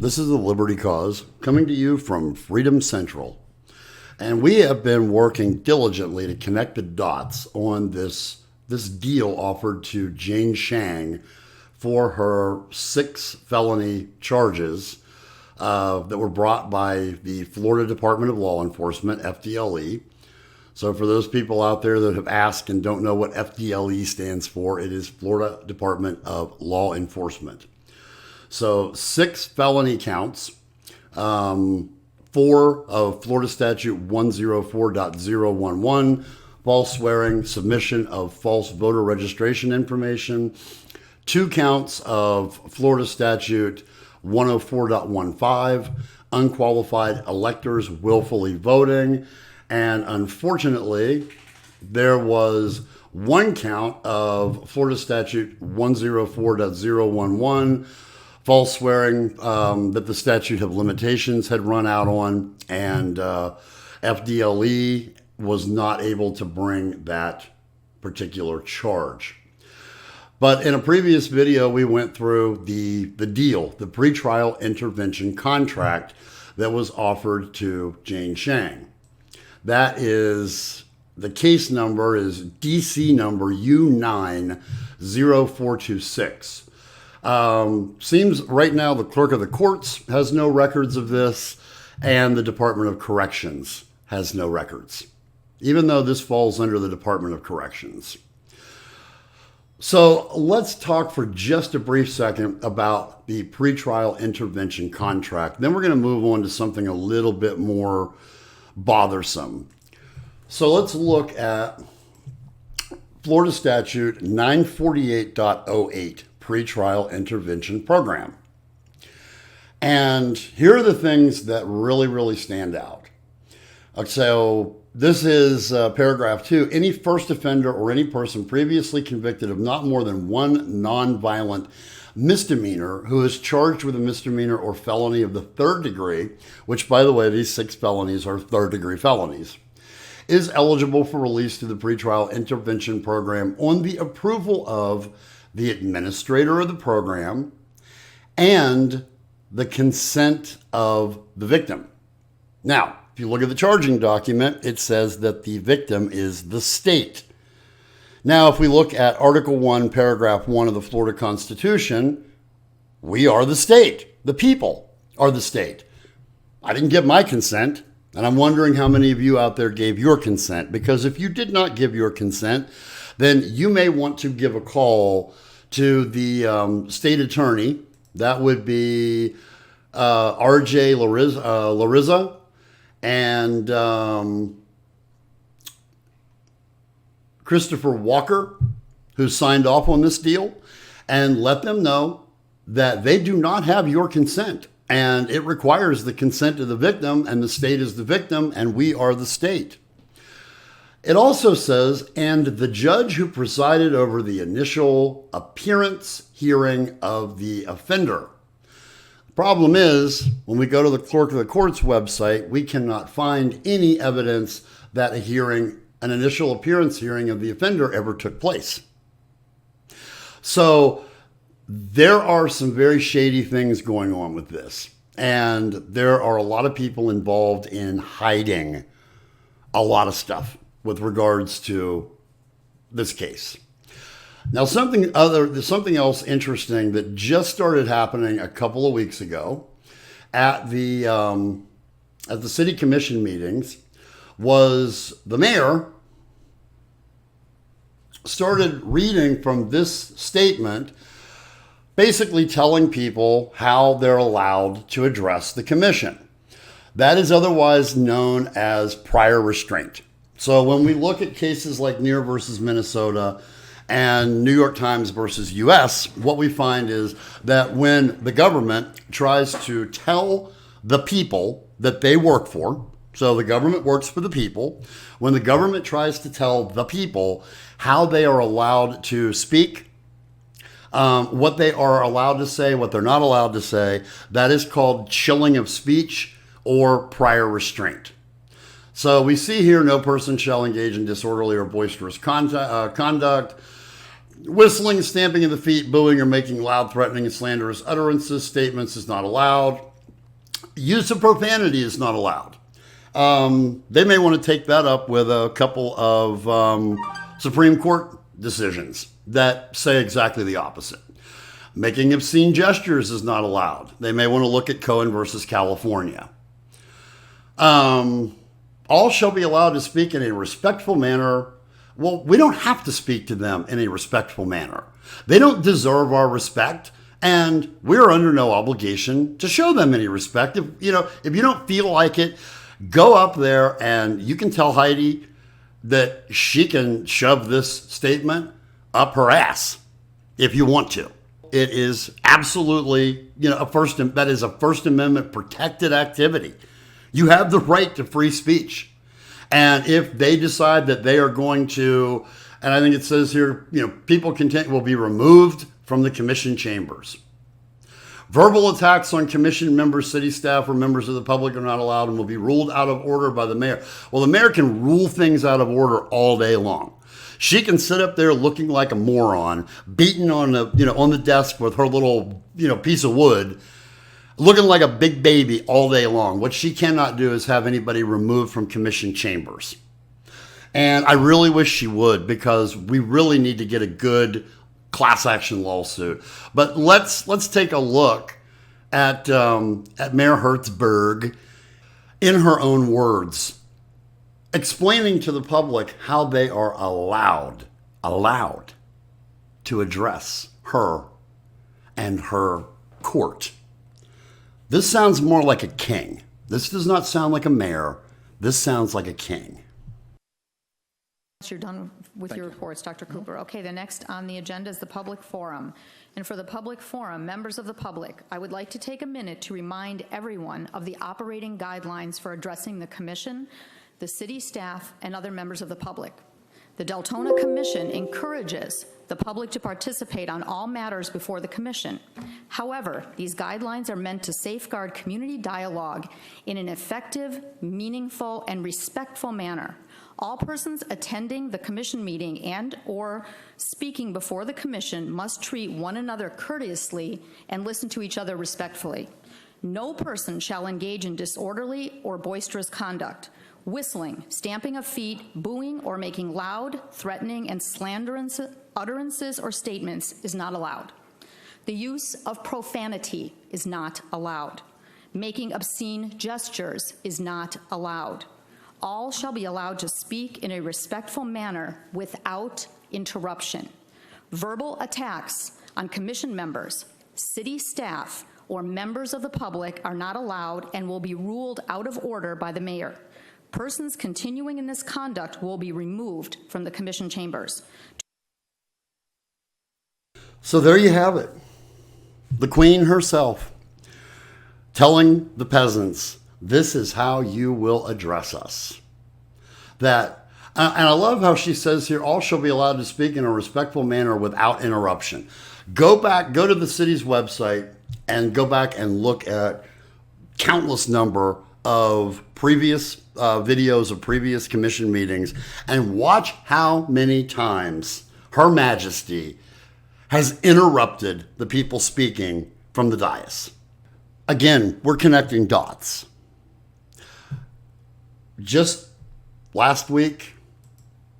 This is the Liberty Cause coming to you from Freedom Central. And we have been working diligently to connect the dots on this deal offered to Jane Shang for her 6 felony charges that were brought by the Florida Department of Law Enforcement, FDLE. So for those people out there that have asked and don't know what FDLE stands for, it is Florida Department of Law Enforcement. So 6 felony counts, 4 of Florida Statute 104.011, false swearing, submission of false voter registration information, 2 counts of Florida Statute 104.15, unqualified electors willfully voting, and unfortunately, there was 1 count of Florida Statute 104.011, false swearing that the statute of limitations had run out on, and FDLE was not able to bring that particular charge. But in a previous video, we went through the deal, the pretrial intervention contract that was offered to Jane Shang. That is, the case number is DC number U90426. Seems right now the Clerk of the Courts has no records of this, and the Department of Corrections has no records, even though this falls under the Department of Corrections. So let's talk for just a brief second about the pretrial intervention contract. Then we're going to move on to something a little bit more bothersome. So let's look at Florida Statute 948.08, Pretrial Intervention Program. And here are the things that really stand out. So this is paragraph 2. Any first offender or any person previously convicted of not more than 1 nonviolent misdemeanor who is charged with a misdemeanor or felony of the 3rd degree, which, by the way, these 6 felonies are 3rd-degree felonies, is eligible for release to the pretrial intervention program on the approval of the administrator of the program and the consent of the victim. Now, if you look at the charging document, it says that the victim is the state. Now, if we look at Article 1, Paragraph 1 of the Florida Constitution, we are the state. The people are the state. I didn't give my consent, and I'm wondering how many of you out there gave your consent, because if you did not give your consent, then you may want to give a call to the state attorney. That would be R.J. Larizzar and Christopher Walker, who signed off on this deal, and let them know that they do not have your consent, and it requires the consent of the victim, and the state is the victim, and we are the state. It also says, and the judge who presided over the initial appearance hearing of the offender. The problem is, when we go to the Clerk of the Courts website, we cannot find any evidence that an initial appearance hearing of the offender ever took place. So there are some very shady things going on with this. And there are a lot of people involved in hiding a lot of stuff with regards to this case. Now, something else interesting that just started happening a couple of weeks ago at the city commission meetings was the mayor started reading from this statement, basically telling people how they're allowed to address the commission. That is otherwise known as prior restraint. So when we look at cases like Neer versus Minnesota and New York Times versus U.S., what we find is that when the government tries to tell the people that they work for, so the government works for the people, when the government tries to tell the people how they are allowed to speak, what they are allowed to say, what they're not allowed to say, that is called chilling of speech or prior restraint. So we see here, no person shall engage in disorderly or boisterous conduct, whistling, stamping of the feet, booing, or making loud, threatening, and slanderous utterances, statements is not allowed. Use of profanity is not allowed. They may want to take that up with a couple of Supreme Court decisions that say exactly the opposite. Making obscene gestures is not allowed. They may want to look at Cohen versus California. All shall be allowed to speak in a respectful manner. Well, we don't have to speak to them in a respectful manner. They don't deserve our respect, and we're under no obligation to show them any respect. If you don't feel like it, go up there and you can tell Heidi that she can shove this statement up her ass if you want to. It is absolutely, that is a First Amendment protected activity. You have the right to free speech. And if they decide that they are going to, and I think it says here, people will be removed from the commission chambers. Verbal attacks on commission members, city staff, or members of the public are not allowed and will be ruled out of order by the mayor. Well, the mayor can rule things out of order all day long. She can sit up there looking like a moron, beating on the desk with her little, piece of wood, looking like a big baby all day long. What she cannot do is have anybody removed from commission chambers. And I really wish she would, because we really need to get a good class action lawsuit. But let's take a look at Mayor Hertzberg in her own words, explaining to the public how they are allowed to address her and her court. This sounds more like a king. This does not sound like a mayor. This sounds like a king. You're done with your reports, Dr. Cooper. Okay, the next on the agenda is the public forum. And for the public forum, members of the public, I would like to take a minute to remind everyone of the operating guidelines for addressing the commission, the city staff, and other members of the public. The Deltona Commission encourages the public to participate on all matters before the commission. However, these guidelines are meant to safeguard community dialogue in an effective, meaningful, and respectful manner. All persons attending the commission meeting and/or speaking before the commission must treat one another courteously and listen to each other respectfully. No person shall engage in disorderly or boisterous conduct. Whistling, stamping of feet, booing, or making loud, threatening, and slanderous utterances or statements is not allowed. The use of profanity is not allowed. Making obscene gestures is not allowed. All shall be allowed to speak in a respectful manner without interruption. Verbal attacks on commission members, city staff, or members of the public are not allowed and will be ruled out of order by the mayor. Persons continuing in this conduct will be removed from the commission chambers. So there you have it. The Queen herself telling the peasants, this is how you will address us. And I love how she says here, all shall be allowed to speak in a respectful manner without interruption. Go to the city's website and go back and look at countless number of previous videos of previous commission meetings and watch how many times Her Majesty has interrupted the people speaking from the dais. Again, we're connecting dots. Just last week,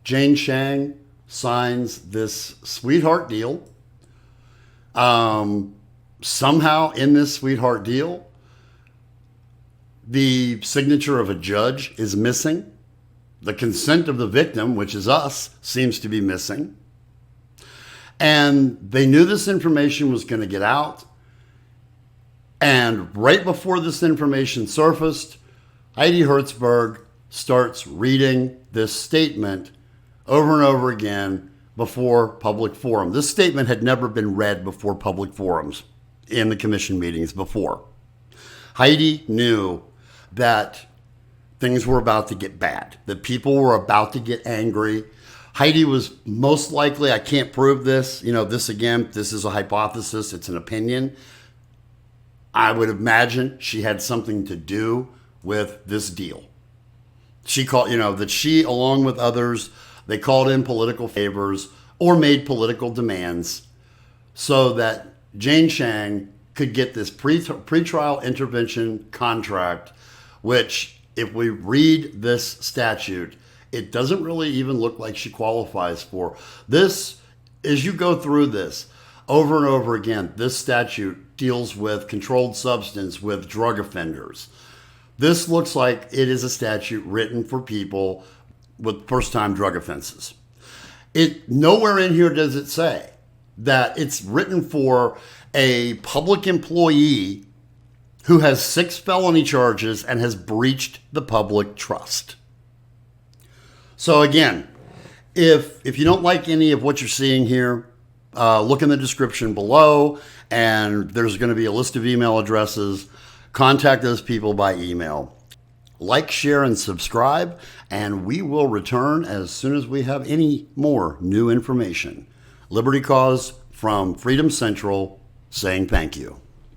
Jane Shang signs this sweetheart deal. Somehow in this sweetheart deal, the signature of a judge is missing. The consent of the victim, which is us, seems to be missing. And they knew this information was going to get out. And right before this information surfaced, Heidi Hertzberg starts reading this statement over and over again before public forum. This statement had never been read before public forums in the commission meetings before. Heidi knew that things were about to get bad, that people were about to get angry. Heidi was most likely, I can't prove this, this is a hypothesis, it's an opinion. I would imagine she had something to do with this deal. She called, that she, along with others, they called in political favors or made political demands so that Jane Shang could get this pretrial intervention contract, which, if we read this statute, it doesn't really even look like she qualifies for. This, as you go through this over and over again, this statute deals with controlled substance with drug offenders. This looks like it is a statute written for people with first-time drug offenses. Nowhere in here does it say that it's written for a public employee who has 6 felony charges and has breached the public trust. So again, if you don't like any of what you're seeing here, look in the description below, and there's going to be a list of email addresses. Contact those people by email. Like, share, and subscribe, and we will return as soon as we have any more new information. Liberty Cause from Freedom Central saying thank you.